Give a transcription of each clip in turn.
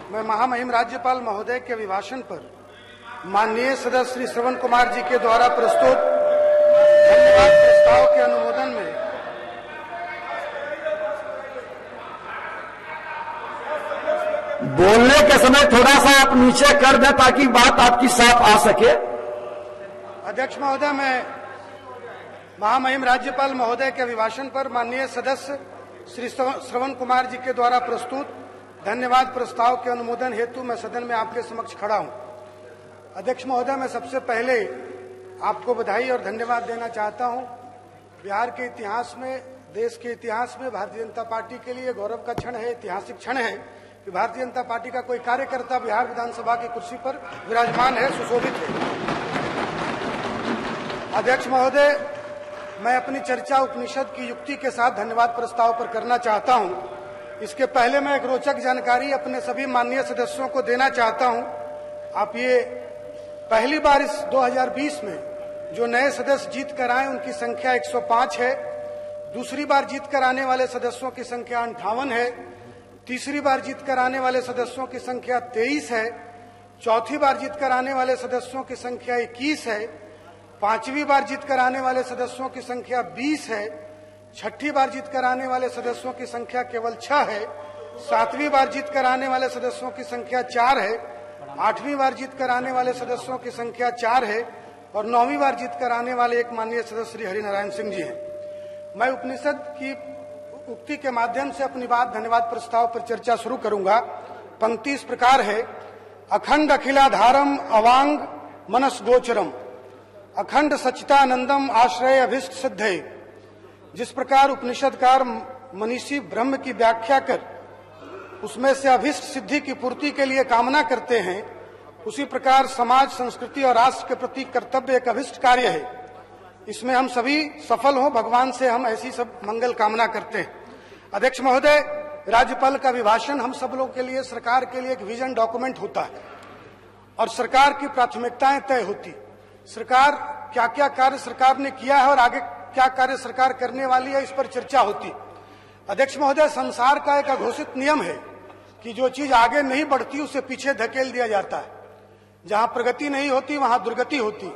मैं महामहिम राज्यपाल महोदय के अभिभाषण पर माननीय सदस्य श्री श्रवण कुमार जी के द्वारा प्रस्तुत धन्यवाद प्रस्ताव के अनुमोदन में बोलने के समय थोड़ा सा आप नीचे कर दें ताकि बात आपकी साफ आ सके। अध्यक्ष महोदय, मैं महामहिम राज्यपाल महोदय के अभिभाषण पर माननीय सदस्य श्री श्रवण कुमार जी के द्वारा प्रस्तुत धन्यवाद प्रस्ताव के अनुमोदन हेतु मैं सदन में आपके समक्ष खड़ा हूं। अध्यक्ष महोदय, मैं सबसे पहले आपको बधाई और धन्यवाद देना चाहता हूं। बिहार के इतिहास में, देश के इतिहास में भारतीय जनता पार्टी के लिए गौरव का क्षण है, ऐतिहासिक क्षण है कि भारतीय जनता पार्टी का कोई कार्यकर्ता बिहार विधानसभा की कुर्सी पर विराजमान है, सुशोभित है। अध्यक्ष महोदय, मैं अपनी चर्चा उपनिषद की युक्ति के साथ धन्यवाद प्रस्ताव पर करना चाहता हूं। इसके पहले मैं एक रोचक जानकारी अपने सभी माननीय सदस्यों को देना चाहता हूं। आप ये पहली बार इस 2020 में जो नए सदस्य जीत कर आए उनकी संख्या 105 है। दूसरी बार जीत कर आने वाले सदस्यों की संख्या 58 है। तीसरी बार जीत कर आने वाले सदस्यों की संख्या 23 है। चौथी बार जीत कर आने वाले सदस्यों की संख्या 21 है। पांचवी बार जीत कर आने वाले सदस्यों की संख्या 20 है। छठी बार जीत कर आने वाले सदस्यों की संख्या केवल 6 है। सातवीं बार जीत कर आने वाले सदस्यों की संख्या 4 है। आठवीं बार जीत कर आने वाले सदस्यों की संख्या 4 है और 9वीं बार जीत कर आने वाले एक माननीय सदस्य श्री हरिनारायण सिंह जी हैं। मैं उपनिषद की उक्ति के माध्यम से अपनी बात धन्यवाद प्रस्ताव पर चर्चा शुरू करूंगा। पंक्ति इस प्रकार है: अखंड अखिलाधारम अवांग मनस गोचरम अखंड सच्चिदानंदम आश्रय अभिष्ट सिद्धे। जिस प्रकार उपनिषदकार मनीषी ब्रह्म की व्याख्या कर उसमें से अभिष्ट सिद्धि की पूर्ति के लिए कामना करते हैं, उसी प्रकार समाज, संस्कृति और राष्ट्र के प्रति कर्तव्य एक अभिष्ट कार्य है। इसमें हम सभी सफल हों, भगवान से हम ऐसी सब मंगल कामना करते हैं। अध्यक्ष महोदय, राज्यपाल का अभिभाषण हम सब लोगों के लिए, सरकार के लिए एक विजन डॉक्यूमेंट होता है और सरकार की प्राथमिकताएं तय होती। सरकार क्या क्या कार्य सरकार ने किया है और आगे क्या कार्य सरकार करने वाली है, इस पर चर्चा होती। अध्यक्ष महोदय, संसार का एक अघोषित नियम है कि जो चीज आगे नहीं बढ़ती उसे पीछे धकेल दिया जाता है। जहां प्रगति नहीं होती वहां दुर्गति होती,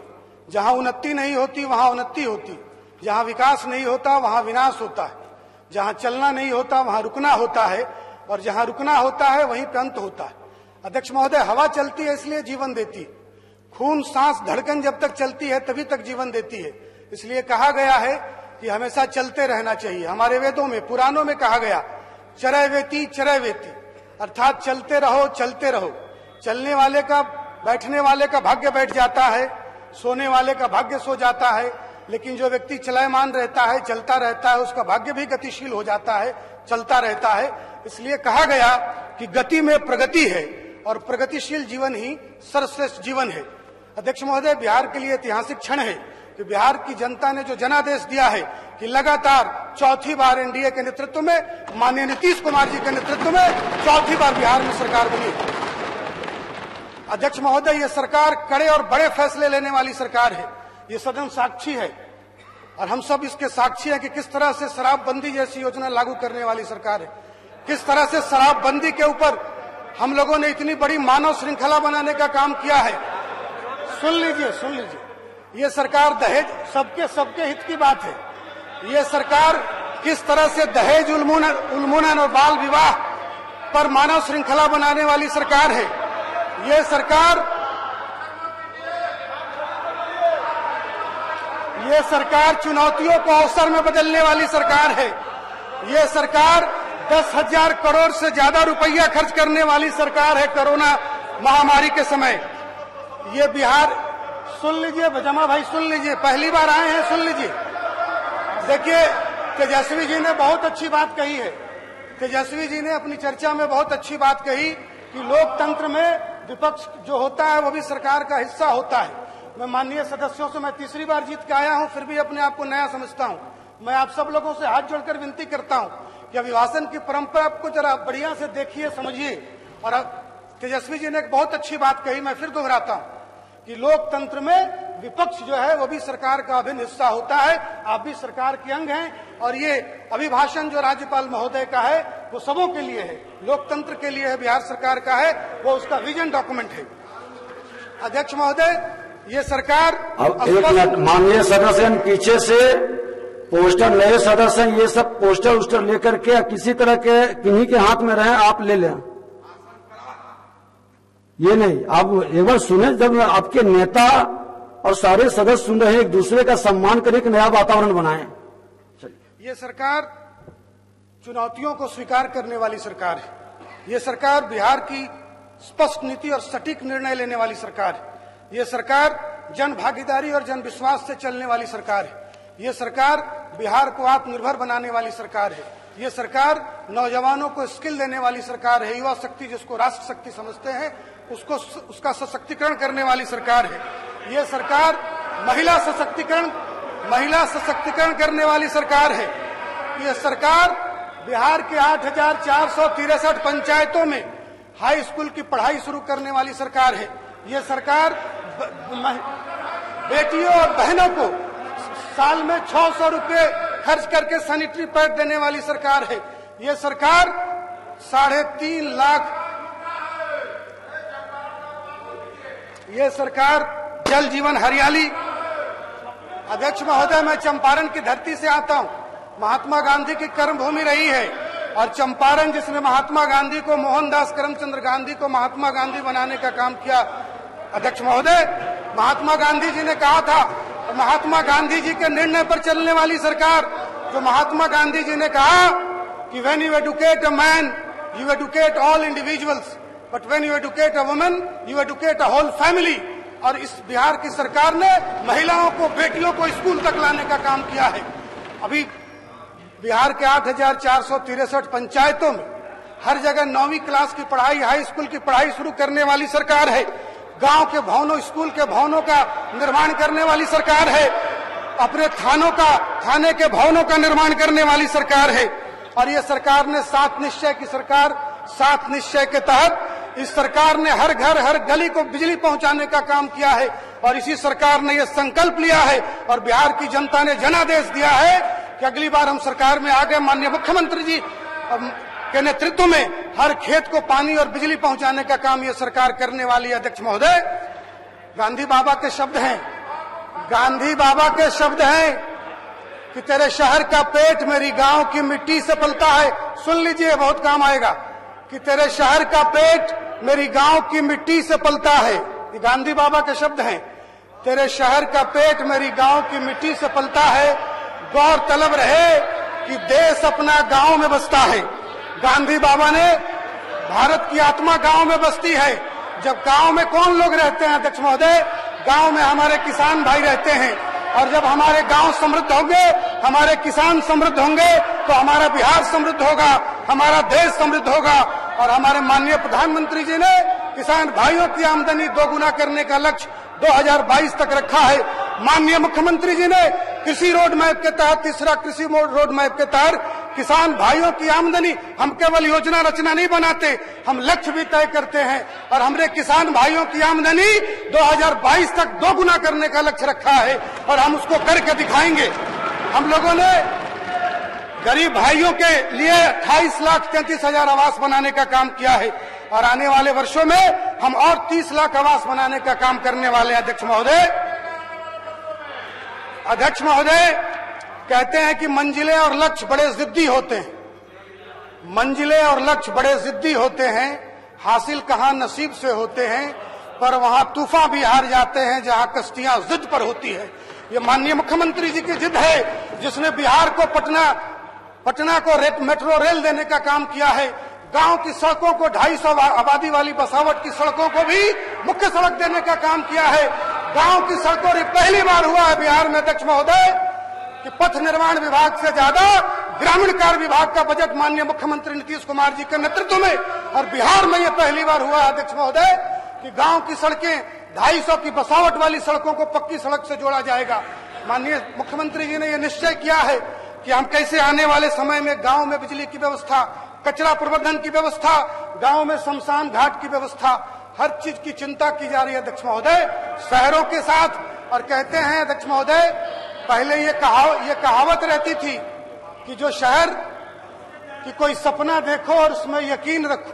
जहां उन्नति नहीं होती वहां उन्नति होती, जहां विकास नहीं होता वहां विनाश होता है, जहां चलना नहीं होता वहां रुकना होता है और जहां रुकना होता है वहीं पे अंत होता है। अध्यक्ष महोदय, हवा चलती है इसलिए जीवन देती, खून, सांस, धड़कन जब तक चलती है तभी तक जीवन देती है। इसलिए कहा गया है कि हमेशा चलते रहना चाहिए। हमारे वेदों में, पुराणों में कहा गया चरैवेति चरैवेति, अर्थात चलते रहो, चलते रहो। चलने वाले का, बैठने वाले का भाग्य बैठ जाता है, सोने वाले का भाग्य सो जाता है, लेकिन जो व्यक्ति चलायमान रहता है, चलता रहता है, उसका भाग्य भी गतिशील हो जाता है, चलता रहता है। इसलिए कहा गया कि गति में प्रगति है और प्रगतिशील जीवन ही सर्वश्रेष्ठ जीवन है। अध्यक्ष महोदय, बिहार के लिए ऐतिहासिक क्षण है कि बिहार की जनता ने जो जनादेश दिया है कि लगातार चौथी बार एनडीए के नेतृत्व में, माननीय नीतीश कुमार जी के नेतृत्व में चौथी बार बिहार में सरकार बनी। अध्यक्ष महोदय, ये सरकार कड़े और बड़े फैसले लेने वाली सरकार है। ये सदन साक्षी है और हम सब इसके साक्षी हैं कि किस तरह से शराबबंदी जैसी योजना लागू करने वाली सरकार है। किस तरह से शराबबंदी के ऊपर हम लोगों ने इतनी बड़ी मानव श्रृंखला बनाने का काम किया है। सुन लीजिए, सुन लीजिए, ये सरकार दहेज, सबके हित की बात है। ये सरकार किस तरह से दहेज उन्मूलन और बाल विवाह पर मानव श्रृंखला बनाने वाली सरकार है। ये सरकार चुनौतियों को अवसर में बदलने वाली सरकार है। ये सरकार 10,000 करोड़ से ज्यादा रुपया खर्च करने वाली सरकार है कोरोना महामारी के समय। ये बिहार, सुन लीजिए जमा भाई, सुन लीजिए, पहली बार आए हैं, सुन लीजिए। देखिए, तेजस्वी जी ने बहुत अच्छी बात कही है। तेजस्वी जी ने अपनी चर्चा में बहुत अच्छी बात कही कि लोकतंत्र में विपक्ष जो होता है वो भी सरकार का हिस्सा होता है। मैं माननीय सदस्यों से, मैं तीसरी बार जीत के आया हूं, फिर भी अपने आप को नया समझता हूं। मैं आप सब लोगों से हाथ जोड़कर विनती करता हूं कि अभिभाषण की परंपरा को जरा बढ़िया से देखिए, समझिए। और तेजस्वी जी ने एक बहुत अच्छी बात कही, मैं फिर दोहराता हूं कि लोकतंत्र में विपक्ष जो है वो भी सरकार का अभिन्न हिस्सा होता है। आप भी सरकार के अंग हैं और ये अभिभाषण जो राज्यपाल महोदय का है वो सबों के लिए है, लोकतंत्र के लिए है, बिहार सरकार का है, वो उसका विजन डॉक्यूमेंट है। अध्यक्ष महोदय, ये सरकार अब एक मिनट, माननीय सदस्य पीछे से पोस्टर, नए सदस्य हैं, ये सब पोस्टर उस्टर लेकर के किसी तरह के किन्हीं के हाथ में रहे, आप ले लें। ये नहीं, आप एक बार सुने, जब आपके नेता और सारे सदस्य सुन रहे हैं, एक दूसरे का सम्मान करें, एक नया वातावरण बनाएं। ये सरकार चुनौतियों को स्वीकार करने वाली सरकार है। ये सरकार बिहार की स्पष्ट नीति और सटीक निर्णय लेने वाली सरकार है। ये सरकार जन भागीदारी और जन विश्वास से चलने वाली सरकार है। ये सरकार बिहार को आत्मनिर्भर बनाने वाली सरकार है। ये सरकार नौजवानों को स्किल देने वाली सरकार है। युवा शक्ति, जिसको राष्ट्र शक्ति समझते हैं, उसको उसका सशक्तिकरण करने वाली सरकार है। ये सरकार महिला सशक्तिकरण करने वाली सरकार है। ये सरकार बिहार के 8,463 पंचायतों में हाई स्कूल की पढ़ाई शुरू करने वाली सरकार है। ये सरकार बेटियों और बहनों को साल में 600 रुपए खर्च करके सैनिटरी पैड देने वाली सरकार है। ये सरकार 3.5 लाख, ये सरकार जल जीवन हरियाली। अध्यक्ष महोदय, मैं चंपारण की धरती से आता हूं। महात्मा गांधी की कर्मभूमि रही है, और चंपारण जिसने महात्मा गांधी को, मोहनदास करमचंद्र गांधी को महात्मा गांधी बनाने का काम किया। अध्यक्ष महोदय, महात्मा गांधी जी ने कहा था, महात्मा गांधी जी के निर्णय पर चलने वाली सरकार, जो महात्मा गांधी जी ने कहा कि when you educate a man you educate all individuals, but when you educate a woman you educate a whole family. और इस बिहार की सरकार ने महिलाओं को, बेटियों को स्कूल तक लाने का काम किया है। अभी बिहार के 8,463 पंचायतों में हर जगह 9वीं क्लास की पढ़ाई, हाई स्कूल की पढ़ाई शुरू करने वाली सरकार है। गांव के भवनों, स्कूल के भवनों का निर्माण करने वाली सरकार है। अपने थाने के भवनों का निर्माण करने वाली सरकार है। और ये सरकार ने 7 निश्चय की सरकार, 7 निश्चय के तहत इस सरकार ने हर घर, हर गली को बिजली पहुंचाने का काम किया है। और इसी सरकार ने यह संकल्प लिया है, और बिहार की जनता ने जनादेश दिया है कि अगली बार हम सरकार में आ गए, माननीय मुख्यमंत्री जी के नेतृत्व में हर खेत को पानी और बिजली पहुंचाने का काम ये सरकार करने वाली है। अध्यक्ष महोदय, गांधी बाबा के शब्द हैं, गांधी बाबा के शब्द हैं कि तेरे शहर का पेट मेरी गांव की मिट्टी से पलता है। सुन लीजिए, बहुत काम आएगा। कि तेरे शहर का पेट मेरी गांव की मिट्टी से पलता है, ये गांधी बाबा के शब्द हैं। तेरे शहर का पेट मेरी गांव की मिट्टी से पलता है, गौरतलब रहे कि देश अपना गांव में बसता है। गांधी बाबा ने, भारत की आत्मा गांव में बसती है। जब गांव में कौन लोग रहते हैं अध्यक्ष महोदय? गांव में हमारे किसान भाई रहते हैं। और जब हमारे गांव समृद्ध होंगे, हमारे किसान समृद्ध होंगे, तो हमारा बिहार समृद्ध होगा, हमारा देश समृद्ध होगा। और हमारे माननीय प्रधानमंत्री जी ने किसान भाइयों की आमदनी 2 गुना करने का लक्ष्य 2022 तक रखा है। माननीय मुख्यमंत्री जी ने कृषि रोड मैप के तहत, तीसरा कृषि रोड मैप के तहत किसान भाइयों की आमदनी, हम केवल योजना रचना नहीं बनाते, हम लक्ष्य भी तय करते हैं। और हमने किसान भाइयों की आमदनी 2022 तक 2 गुना करने का लक्ष्य रखा है, और हम उसको करके दिखाएंगे। हम लोगों ने गरीब भाइयों के लिए 28,33,000 आवास बनाने का काम किया है, और आने वाले वर्षों में हम और 30 लाख आवास बनाने का काम करने वाले हैं। अध्यक्ष महोदय, कहते हैं कि मंजिलें और लक्ष्य बड़े जिद्दी होते हैं। मंजिलें और लक्ष्य बड़े जिद्दी होते हैं, हासिल कहां नसीब से होते हैं, पर वहां तूफान भी हार जाते हैं जहां कश्तियां जिद पर होती है। ये माननीय मुख्यमंत्री जी की जिद है, जिसने बिहार को पटना को मेट्रो रेल देने का काम किया है। गांव की सड़कों को 250 आबादी वाली बसावट की सड़कों को भी मुख्य सड़क देने का काम किया है। गांव की सड़कों में पहली बार हुआ है बिहार में अध्यक्ष महोदय कि पथ निर्माण विभाग से ज्यादा ग्रामीण कार्य विभाग का बजट माननीय मुख्यमंत्री नीतीश कुमार जी के नेतृत्व में, और बिहार में यह पहली बार हुआ है अध्यक्ष महोदय कि गांव की सड़कें 250 की बसावट वाली सड़कों को पक्की सड़क से जोड़ा जाएगा। माननीय मुख्यमंत्री जी ने यह निश्चय किया है कि हम कैसे आने वाले समय में गांव में बिजली की व्यवस्था, कचरा प्रबंधन की व्यवस्था, गांव में शमशान घाट की व्यवस्था, हर चीज की चिंता की जा रही है अध्यक्ष महोदय, शहरों के साथ। और कहते हैं अध्यक्ष महोदय, पहले ये कहावत रहती थी कि जो शहर कि कोई सपना देखो और उसमें यकीन रखो,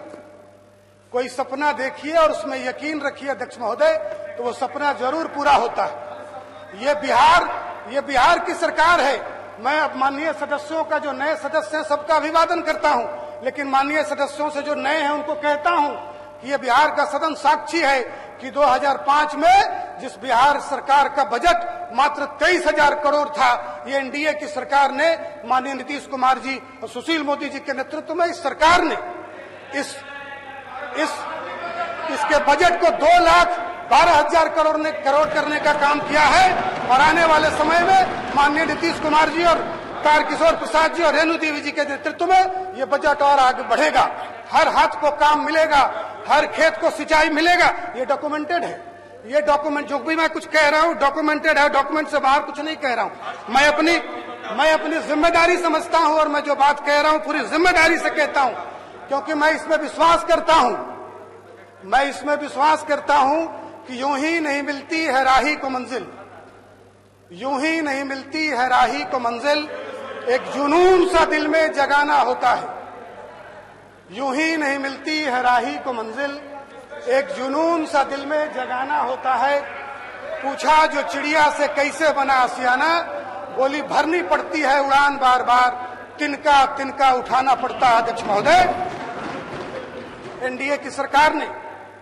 कोई सपना देखिए और उसमें यकीन रखिए अध्यक्ष महोदय, तो वो सपना जरूर पूरा होता है। ये बिहार की सरकार है। मैं अब माननीय सदस्यों का, जो नए सदस्य हैं, सबका अभिवादन करता हूं, लेकिन माननीय सदस्यों से जो नए हैं उनको कहता हूं कि ये बिहार का सदन साक्षी है कि 2005 में जिस बिहार सरकार का बजट मात्र 23,000 करोड़ था, ये एनडीए की सरकार ने, माननीय नीतीश कुमार जी और सुशील मोदी जी के नेतृत्व में इस सरकार ने इसके बजट को 2,12,000 करोड़ करने का काम किया है। और आने वाले समय में माननीय नीतीश कुमार जी और तारकिशोर प्रसाद जी और रेणु देवी जी के नेतृत्व में ये बजट और आगे बढ़ेगा। हर हाथ को काम मिलेगा, हर खेत को सिंचाई मिलेगा। ये डॉक्यूमेंटेड है। ये डॉक्यूमेंट, जो भी मैं कुछ कह रहा हूं डॉक्यूमेंटेड है, डॉक्यूमेंट से बाहर कुछ नहीं कह रहा हूं। मैं अपनी जिम्मेदारी समझता हूं और मैं जो बात कह रहा हूं पूरी जिम्मेदारी से कहता हूं, क्योंकि मैं इसमें विश्वास करता हूं कि यूं ही नहीं मिलती है राही को मंजिल, यूं ही नहीं मिलती है राही को मंजिल, एक जुनून सा दिल में जगाना होता है। यूं ही नहीं मिलती है राही को मंजिल, एक जुनून सा दिल में जगाना होता है। पूछा जो चिड़िया से कैसे बना आशियाना, बोली भरनी पड़ती है उड़ान बार बार, तिनका तिनका उठाना पड़ता है। अध्यक्ष महोदय, एनडीए की सरकार ने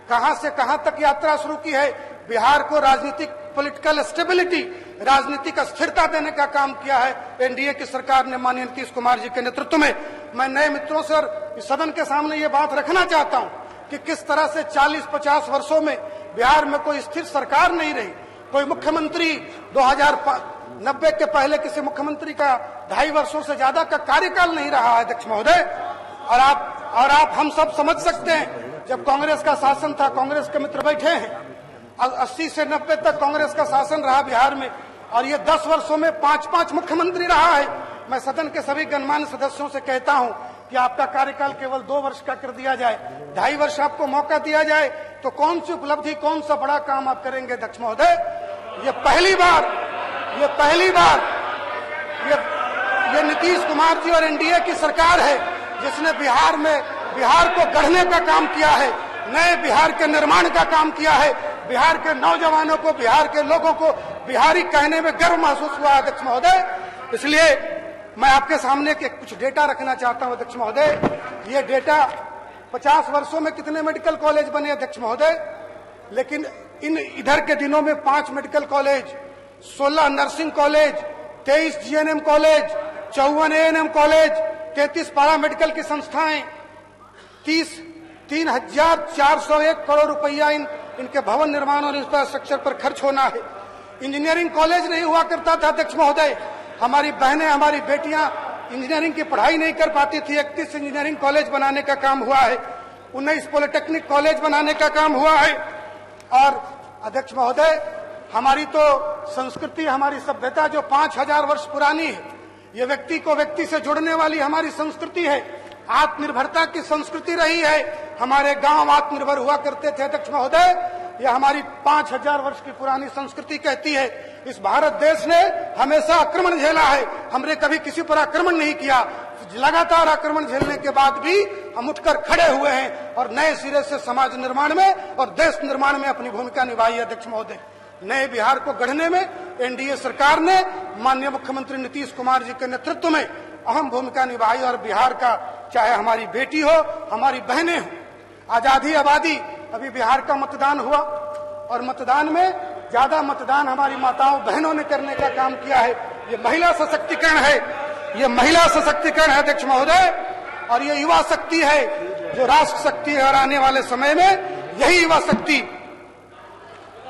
कहां से कहां तक यात्रा शुरू की है। बिहार को राजनीतिक पॉलिटिकल स्टेबिलिटी, राजनीतिक स्थिरता देने का काम किया है एनडीए की सरकार ने, माननीय नीतीश कुमार जी के नेतृत्व में। मैं नए मित्रों से और इस सदन के सामने ये बात रखना चाहता हूं कि किस तरह से 40-50 वर्षों में बिहार में कोई स्थिर सरकार नहीं रही। कोई मुख्यमंत्री 2090 के पहले किसी मुख्यमंत्री का 2.5 वर्षों से ज्यादा का कार्यकाल नहीं रहा है अध्यक्ष महोदय। और आप हम सब समझ सकते हैं, जब कांग्रेस का शासन था, कांग्रेस के मित्र बैठे हैं, 80 से 90 तक कांग्रेस का शासन रहा बिहार में, और ये 10 वर्षों में 5-5 मुख्यमंत्री रहा है। मैं सदन के सभी गणमान्य सदस्यों से कहता हूं कि आपका कार्यकाल केवल 2 वर्ष का कर दिया जाए, 2.5 वर्ष आपको मौका दिया जाए, तो कौन सी उपलब्धि, कौन सा बड़ा काम आप करेंगे अध्यक्ष महोदय। ये पहली बार ये नीतीश कुमार जी और एनडीए की सरकार है जिसने बिहार को गढ़ने का काम किया है, नए बिहार के निर्माण का काम किया है। बिहार के नौजवानों को, बिहार के लोगों को बिहारी कहने में गर्व महसूस हुआ अध्यक्ष महोदय। इसलिए मैं आपके सामने के कुछ डेटा रखना चाहता हूं अध्यक्ष महोदय। ये डेटा 50 वर्षों में कितने मेडिकल कॉलेज बने अध्यक्ष महोदय, लेकिन इधर के दिनों में 5 medical college, 16 nursing college, 23 GNM college, 54 ANM college, 33 पारा मेडिकल की संस्थाएं, 3,401 करोड़ रुपया इनके भवन निर्माण और इंफ्रास्ट्रक्चर पर खर्च होना है। इंजीनियरिंग कॉलेज नहीं हुआ करता था अध्यक्ष महोदय। हमारी बहनें, हमारी बेटियां इंजीनियरिंग की पढ़ाई नहीं कर पाती थी। 31 इंजीनियरिंग कॉलेज बनाने का काम हुआ है, 19 पॉलिटेक्निक कॉलेज बनाने का काम हुआ है। और अध्यक्ष महोदय, हमारी तो संस्कृति, हमारी सभ्यता जो 5,000 वर्ष पुरानी है, ये व्यक्ति को व्यक्ति से जुड़ने वाली हमारी संस्कृति है, आत्मनिर्भरता की संस्कृति रही है। हमारे गांव आत्मनिर्भर हुआ करते थे अध्यक्ष महोदय। यह हमारी 5,000 वर्ष की पुरानी संस्कृति कहती है। इस भारत देश ने हमेशा आक्रमण झेला है, हमने कभी किसी पर आक्रमण नहीं किया। लगातार आक्रमण झेलने के बाद भी हम उठकर खड़े हुए हैं और नए सिरे से समाज निर्माण में और देश निर्माण में अपनी भूमिका निभाई है अध्यक्ष महोदय। नए बिहार को गढ़ने में एनडीए सरकार ने माननीय मुख्यमंत्री नीतीश कुमार जी के नेतृत्व में अहम भूमिका निभाई। और बिहार का, चाहे हमारी बेटी हो, हमारी बहनें हो, आजादी आबादी, अभी बिहार का मतदान हुआ और मतदान में ज्यादा मतदान हमारी माताओं बहनों ने करने का काम किया है। ये महिला सशक्तिकरण है, ये महिला सशक्तिकरण है अध्यक्ष महोदय। और ये युवा शक्ति है जो राष्ट्र शक्ति है, और आने वाले समय में यही युवा शक्ति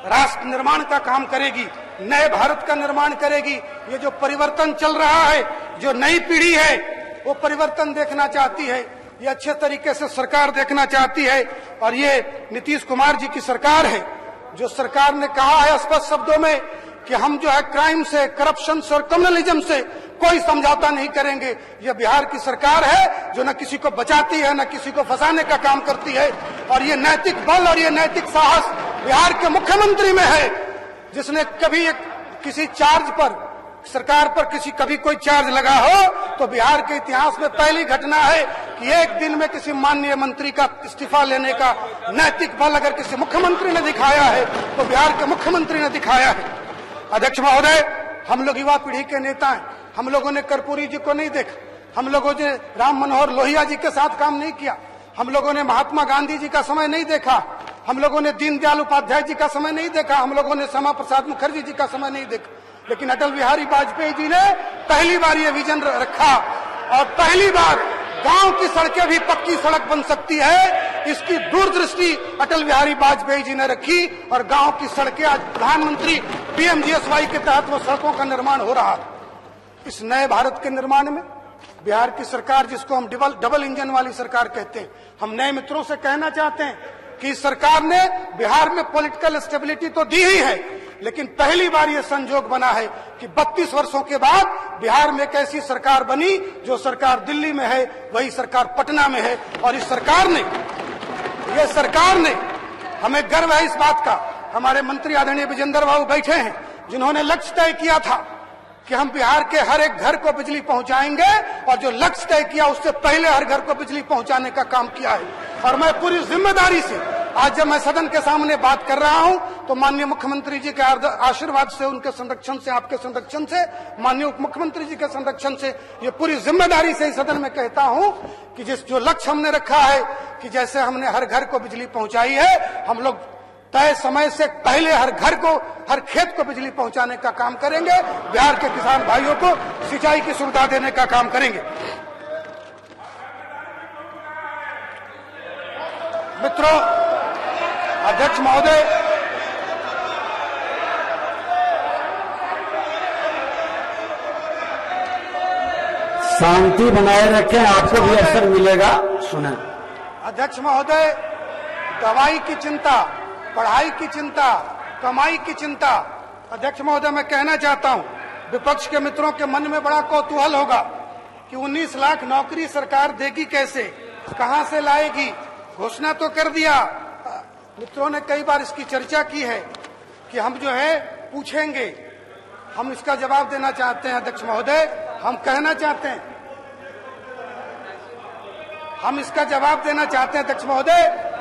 राष्ट्र निर्माण का काम करेगी, नए भारत का निर्माण करेगी। ये जो परिवर्तन चल रहा है, जो नई पीढ़ी है, वो परिवर्तन देखना चाहती है, ये अच्छे तरीके से सरकार देखना चाहती है। और ये नीतीश कुमार जी की सरकार है, जो सरकार ने कहा है स्पष्ट शब्दों में कि हम जो है क्राइम से, करप्शन से और कम्युनलिज्म से कोई समझौता नहीं करेंगे। ये बिहार की सरकार है जो न किसी को बचाती है, न किसी को फंसाने का काम करती है। और ये नैतिक बल और ये नैतिक साहस बिहार के मुख्यमंत्री में है, जिसने कभी किसी चार्ज पर, सरकार पर कभी कोई चार्ज लगा हो तो बिहार के इतिहास में पहली घटना है कि एक दिन में किसी माननीय मंत्री का इस्तीफा लेने का नैतिक बल अगर किसी मुख्यमंत्री ने दिखाया है तो बिहार के मुख्यमंत्री ने दिखाया है। अध्यक्ष महोदय, हम लोग युवा पीढ़ी के नेता हैं। हम लोगों ने कर्पूरी जी को नहीं देखा, हम लोगों ने राम मनोहर लोहिया जी के साथ काम नहीं किया, हम लोगों ने महात्मा गांधी जी का समय नहीं देखा, हम लोगों ने दीनदयाल उपाध्याय जी का समय नहीं देखा, हम लोगों ने श्यामा प्रसाद मुखर्जी जी का समय नहीं देखा, लेकिन अटल बिहारी वाजपेयी जी ने पहली बार ये विजन रखा और पहली बार गांव की सड़कें भी पक्की सड़क बन सकती है, इसकी दूरदृष्टि अटल बिहारी वाजपेयी जी ने रखी और गांव की सड़कें आज प्रधानमंत्री पीएमजीएसवाई के तहत वो सड़कों का निर्माण हो रहा है। इस नए भारत के निर्माण में बिहार की सरकार, जिसको हम डबल इंजन वाली सरकार कहते हैं, हम नए मित्रों से कहना चाहते हैं कि इस सरकार ने बिहार में पॉलिटिकल स्टेबिलिटी तो दी ही है, लेकिन पहली बार ये संजोग बना है कि 32 वर्षों के बाद बिहार में एक ऐसी सरकार बनी, जो सरकार दिल्ली में है वही सरकार पटना में है। और इस सरकार ने हमें गर्व है इस बात का, हमारे मंत्री आदरणीय विजेंद्र बाबू बैठे हैं, जिन्होंने लक्ष्य तय किया था कि हम बिहार के हर एक घर को बिजली पहुंचाएंगे, और जो लक्ष्य तय किया उससे पहले हर घर को बिजली पहुंचाने का काम किया है। और मैं पूरी जिम्मेदारी से आज जब मैं सदन के सामने बात कर रहा हूं तो माननीय मुख्यमंत्री जी के आशीर्वाद से, उनके संरक्षण से, आपके संरक्षण से, माननीय उप मुख्यमंत्री जी के संरक्षण से ये पूरी जिम्मेदारी से इस सदन में कहता हूं कि जो लक्ष्य हमने रखा है कि जैसे हमने हर घर को बिजली पहुंचाई है, हम लोग तय समय से पहले हर घर को, हर खेत को बिजली पहुंचाने का काम करेंगे, बिहार के किसान भाइयों को सिंचाई की सुविधा देने का काम करेंगे। मित्रों, अध्यक्ष महोदय, शांति बनाए रखें, आपको भी अवसर मिलेगा। सुने अध्यक्ष महोदय, दवाई की चिंता, पढ़ाई की चिंता, कमाई की चिंता, अध्यक्ष महोदय मैं कहना चाहता हूं, विपक्ष के मित्रों के मन में बड़ा कौतूहल होगा कि 19 लाख नौकरी सरकार देगी कैसे, कहां से लाएगी, घोषणा तो कर दिया। मित्रों ने कई बार इसकी चर्चा की है कि हम जो है पूछेंगे, हम इसका जवाब देना चाहते हैं। अध्यक्ष महोदय, हम कहना चाहते हैं, हम इसका जवाब देना चाहते हैं अध्यक्ष महोदय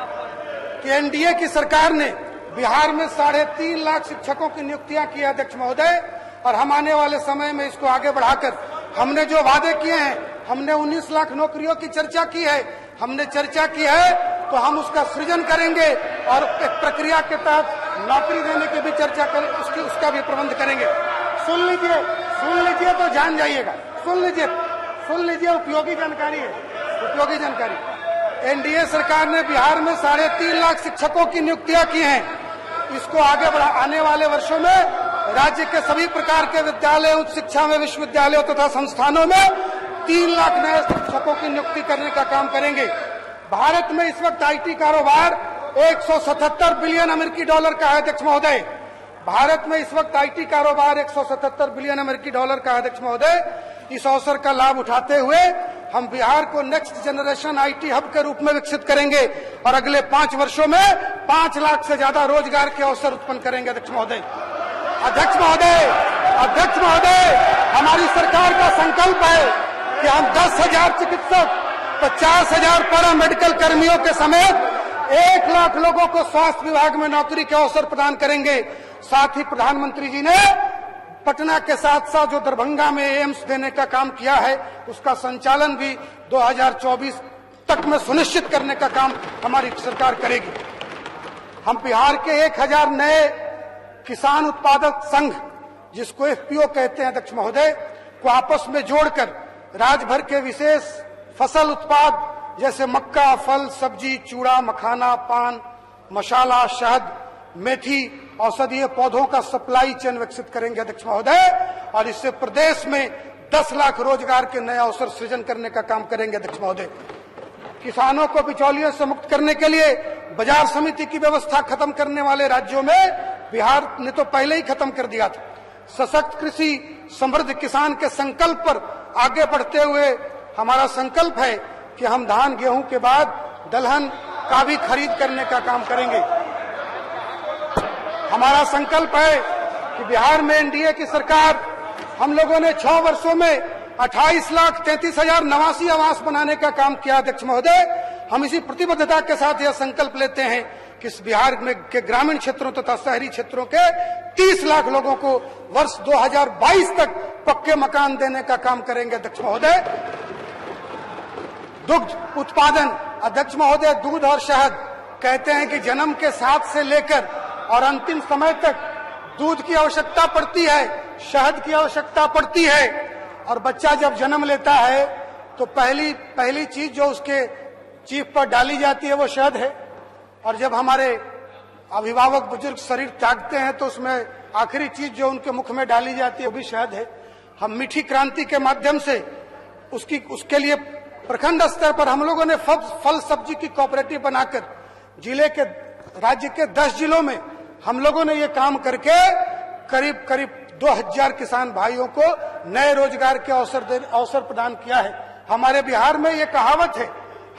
कि एनडीए की सरकार ने बिहार में 3.5 लाख शिक्षकों की नियुक्तियां की है अध्यक्ष महोदय, और हम आने वाले समय में इसको आगे बढ़ाकर हमने जो वादे किए हैं, हमने 19 लाख नौकरियों की चर्चा की है, हमने चर्चा की है तो हम उसका सृजन करेंगे और एक प्रक्रिया के तहत नौकरी देने की भी चर्चा करें, उसका भी प्रबंध करेंगे। सुन लीजिए तो जान जाइएगा, सुन लीजिए, उपयोगी जानकारी है, उपयोगी जानकारी। एनडीए सरकार ने बिहार में 3.5 लाख शिक्षकों की नियुक्तियां की हैं। इसको आगे बढ़ा, आने वाले वर्षों में राज्य के सभी प्रकार के विद्यालय, उच्च शिक्षा में विश्वविद्यालयों तथा संस्थानों में 3 लाख नए शिक्षकों की नियुक्ति करने का काम करेंगे। भारत में इस वक्त आईटी कारोबार 177 बिलियन अमेरिकी डॉलर का है अध्यक्ष महोदय। भारत में इस वक्त आईटी कारोबार 177 बिलियन अमेरिकी डॉलर का है अध्यक्ष महोदय। इस अवसर का लाभ उठाते हुए हम बिहार को नेक्स्ट जनरेशन आईटी हब के रूप में विकसित करेंगे और अगले 5 वर्षों में 5 लाख से ज्यादा रोजगार के अवसर उत्पन्न करेंगे अध्यक्ष महोदय। अध्यक्ष महोदय, हमारी सरकार का संकल्प है कि हम 10,000 चिकित्सक, 50,000 पैरा मेडिकल कर्मियों के समेत 1 लाख लोगों को स्वास्थ्य विभाग में नौकरी के अवसर प्रदान करेंगे। साथ ही प्रधानमंत्री जी ने पटना के साथ साथ जो दरभंगा में एम्स देने का काम किया है, उसका संचालन भी 2024 तक में सुनिश्चित करने का काम हमारी सरकार करेगी। हम बिहार के 1000 नए किसान उत्पादक संघ, जिसको एफपीओ कहते हैं अध्यक्ष महोदय, को आपस में जोड़कर राज्य भर के विशेष फसल उत्पाद जैसे मक्का, फल, सब्जी, चूड़ा, मखाना, पान, मसाला, शहद, मेथी, औषधीय पौधों का सप्लाई चेन विकसित करेंगे अध्यक्ष महोदय, और इससे प्रदेश में 10 लाख रोजगार के नए अवसर सृजन करने का काम करेंगे अध्यक्ष महोदय। किसानों को बिचौलियों से मुक्त करने के लिए बाजार समिति की व्यवस्था खत्म करने वाले राज्यों में बिहार ने तो पहले ही खत्म कर दिया था। सशक्त कृषि, समृद्ध किसान के संकल्प पर आगे बढ़ते हुए हमारा संकल्प है कि हम धान, गेहूं के बाद दलहन का भी खरीद करने का काम करेंगे। हमारा संकल्प है कि बिहार में एनडीए की सरकार हम लोगों ने 6 वर्षों में 28,33,089 आवास बनाने का काम किया। अध्यक्ष महोदय, हम इसी प्रतिबद्धता के साथ यह संकल्प लेते हैं कि इस बिहार में के ग्रामीण क्षेत्रों तथा शहरी क्षेत्रों के 30 लाख लोगों को वर्ष 2022 तक पक्के मकान देने का काम करेंगे। अध्यक्ष महोदय, दुग्ध उत्पादन, अध्यक्ष महोदय, दूध और शहद कहते हैं कि जन्म के 7 से लेकर और अंतिम समय तक दूध की आवश्यकता पड़ती है, शहद की आवश्यकता पड़ती है। और बच्चा जब जन्म लेता है तो पहली चीज जो उसके जीभ पर डाली जाती है वो शहद है। और जब हमारे अभिभावक बुजुर्ग शरीर त्यागते हैं तो उसमें आखिरी चीज जो उनके मुख में डाली जाती है वो भी शहद है। हम मीठी क्रांति के माध्यम से उसके लिए प्रखंड स्तर पर हम लोगों ने फल सब्जी की कोऑपरेटिव बनाकर जिले के राज्य के 10 जिलों में हम लोगों ने ये काम करके करीब 2000 किसान भाइयों को नए रोजगार के अवसर प्रदान किया है। हमारे बिहार में ये कहावत है,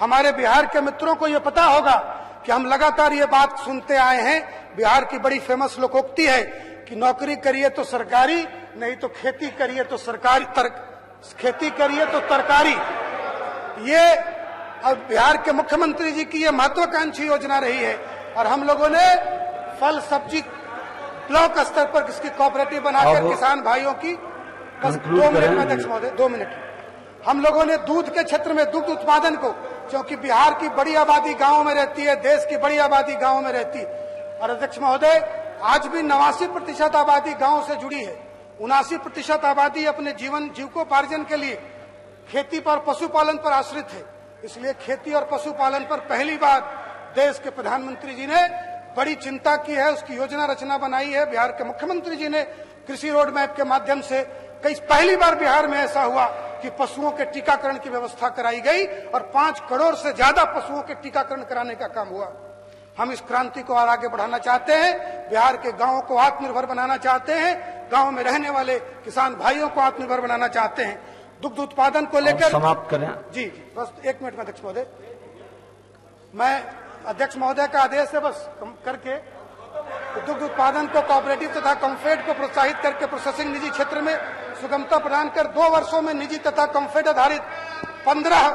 हमारे बिहार के मित्रों को ये पता होगा कि हम लगातार ये बात सुनते आए हैं। बिहार की बड़ी फेमस लोकोक्ति है कि नौकरी करिए तो सरकारी, नहीं तो खेती करिए तो सरकारी, खेती करिए तो तरकारी। ये अब बिहार के मुख्यमंत्री जी की ये महत्वाकांक्षी योजना रही है और हम लोगों ने फल सब्जी ब्लॉक स्तर पर इसकी कोऑपरेटिव बनाकर किसान भाइयों की, बस 2 मिनट में अध्यक्ष महोदय, 2 मिनट, हम लोगों ने दूध के क्षेत्र में दुग्ध उत्पादन को, क्योंकि बिहार की बड़ी आबादी गांव में रहती है, देश की बड़ी आबादी गांव में रहती है। और अध्यक्ष महोदय, आज भी 89% आबादी गांव से जुड़ी है। 79% आबादी अपने जीविकोपार्जन के लिए खेती पर, पशुपालन पर आश्रित है। इसलिए खेती और पशुपालन पर पहली बार देश के प्रधानमंत्री जी ने बड़ी चिंता की है, उसकी योजना रचना बनाई है। बिहार के मुख्यमंत्री जी ने कृषि रोड मैप के माध्यम से पहली बार बिहार में ऐसा हुआ कि पशुओं के टीकाकरण की व्यवस्था कराई गई और 5 करोड़ से ज्यादा पशुओं के टीकाकरण कराने का काम हुआ। हम इस क्रांति को और आगे बढ़ाना चाहते हैं, बिहार के गांवों को आत्मनिर्भर बनाना चाहते हैं, गांव में रहने वाले किसान भाइयों को आत्मनिर्भर बनाना चाहते हैं। दुग्ध उत्पादन को लेकर समाप्त करें। जी, बस 1 मिनट में अध्यक्ष महोदय, मैं अध्यक्ष महोदय का आदेश है बस करके दुग्ध उत्पादन को कोऑपरेटिव तथा कॉम्फेड को प्रोत्साहित करके प्रोसेसिंग निजी क्षेत्र में सुगमता प्रदान कर 2 वर्षों में निजी तथा कॉम्फेड आधारित 15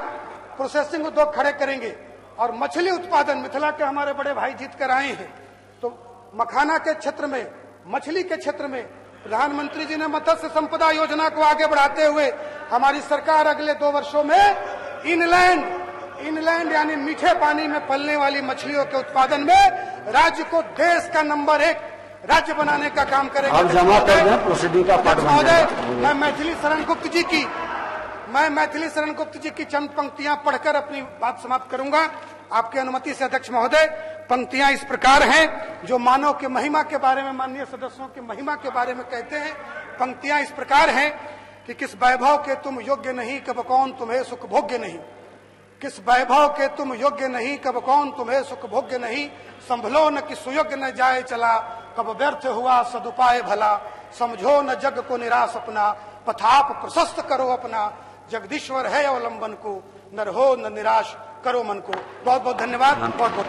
प्रोसेसिंग उद्योग खड़े करेंगे। और मछली उत्पादन मिथिला के हमारे बड़े भाई जीत कर आए हैं, तो मखाना के क्षेत्र में, मछली के क्षेत्र में प्रधानमंत्री जी ने मत्स्य संपदा योजना को आगे बढ़ाते हुए हमारी सरकार अगले 2 वर्षों में इनलैंड यानी मीठे पानी में पलने वाली मछलियों के उत्पादन में राज्य को देश का नंबर 1 राज्य बनाने का काम करेगा। अब जमा कर दें, प्रोसीडिंग का पार्ट बन जाएगा। मैं मैथिली शरण गुप्त जी की चंद पंक्तियां पढ़कर अपनी बात समाप्त करूंगा आपकी अनुमति से। अध्यक्ष महोदय, पंक्तियां इस प्रकार हैं जो मानव के महिमा के बारे में, माननीय सदस्यों की महिमा के बारे में कहते हैं। पंक्तियां इस प्रकार हैं कि किस वैभव के तुम योग्य नहीं, कब कौन तुम्हें सुख भोग्य नहीं। किस वैभव के तुम योग्य नहीं, कब कौन तुम्हें सुख भोग्य नहीं। संभलो न कि सुयोग्य न जाए चला, कब व्यर्थ हुआ सदुपाय भला। समझो न जग को निराश अपना, पथाप प्रशस्त करो अपना। जगदीश्वर है अवलंबन को, न रहो न निराश करो मन को। बहुत बहुत धन्यवाद। बहुत बहुत